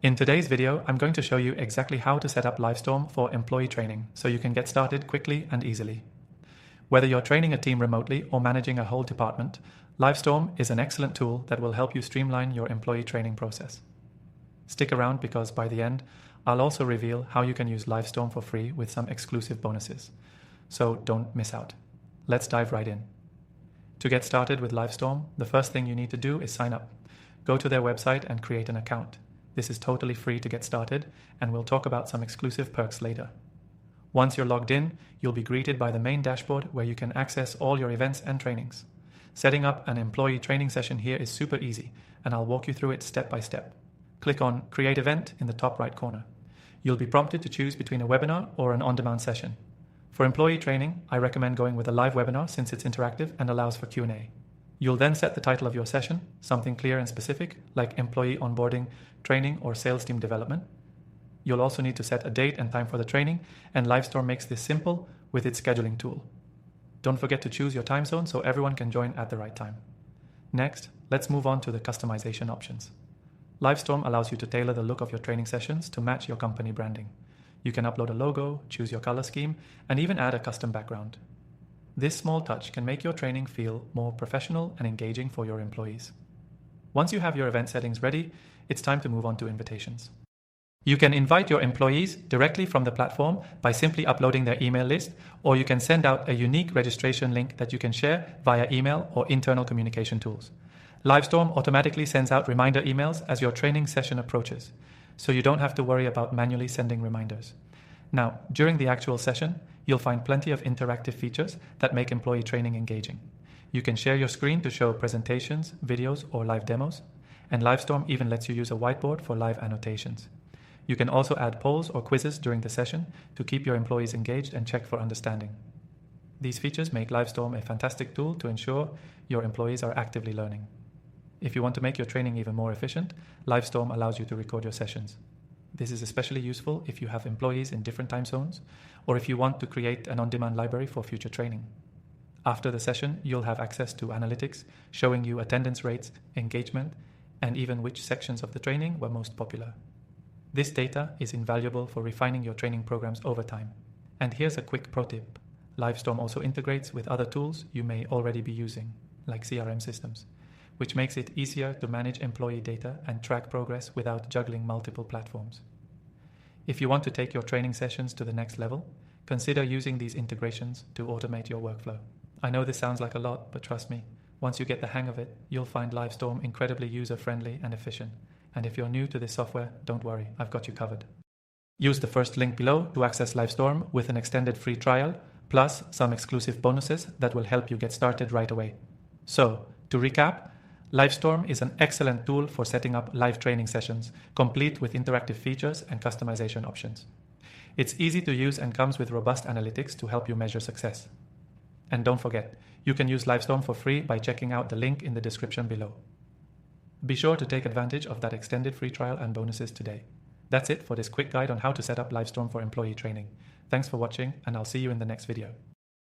In today's video, I'm going to show you exactly how to set up Livestorm for employee training so you can get started quickly and easily. Whether you're training a team remotely or managing a whole department, Livestorm is an excellent tool that will help you streamline your employee training process. Stick around because by the end, I'll also reveal how you can use Livestorm for free with some exclusive bonuses. So don't miss out. Let's dive right in. To get started with Livestorm, the first thing you need to do is sign up. Go to their website and create an account. This is totally free to get started, and we'll talk about some exclusive perks later. Once you're logged in, you'll be greeted by the main dashboard where you can access all your events and trainings. Setting up an employee training session here is super easy, and I'll walk you through it step by step. Click on Create Event in the top right corner. You'll be prompted to choose between a webinar or an on-demand session. For employee training, I recommend going with a live webinar since it's interactive and allows for Q&A. You'll then set the title of your session, something clear and specific, like employee onboarding, training, or sales team development. You'll also need to set a date and time for the training, and Livestorm makes this simple with its scheduling tool. Don't forget to choose your time zone so everyone can join at the right time. Next, let's move on to the customization options. Livestorm allows you to tailor the look of your training sessions to match your company branding. You can upload a logo, choose your color scheme, and even add a custom background. This small touch can make your training feel more professional and engaging for your employees. Once you have your event settings ready, it's time to move on to invitations. You can invite your employees directly from the platform by simply uploading their email list, or you can send out a unique registration link that you can share via email or internal communication tools. Livestorm automatically sends out reminder emails as your training session approaches, so you don't have to worry about manually sending reminders. Now, during the actual session, you'll find plenty of interactive features that make employee training engaging. You can share your screen to show presentations, videos, or live demos, and Livestorm even lets you use a whiteboard for live annotations. You can also add polls or quizzes during the session to keep your employees engaged and check for understanding. These features make Livestorm a fantastic tool to ensure your employees are actively learning. If you want to make your training even more efficient, Livestorm allows you to record your sessions. This is especially useful if you have employees in different time zones, or if you want to create an on-demand library for future training. After the session, you'll have access to analytics showing you attendance rates, engagement, and even which sections of the training were most popular. This data is invaluable for refining your training programs over time. And here's a quick pro tip. Livestorm also integrates with other tools you may already be using, like CRM systems, which makes it easier to manage employee data and track progress without juggling multiple platforms. If you want to take your training sessions to the next level, consider using these integrations to automate your workflow. I know this sounds like a lot, but trust me, once you get the hang of it, you'll find Livestorm incredibly user-friendly and efficient. And if you're new to this software, don't worry, I've got you covered. Use the first link below to access Livestorm with an extended free trial, plus some exclusive bonuses that will help you get started right away. So, to recap, Livestorm is an excellent tool for setting up live training sessions, complete with interactive features and customization options. It's easy to use and comes with robust analytics to help you measure success. And don't forget, you can use Livestorm for free by checking out the link in the description below. Be sure to take advantage of that extended free trial and bonuses today. That's it for this quick guide on how to set up Livestorm for employee training. Thanks for watching, and I'll see you in the next video.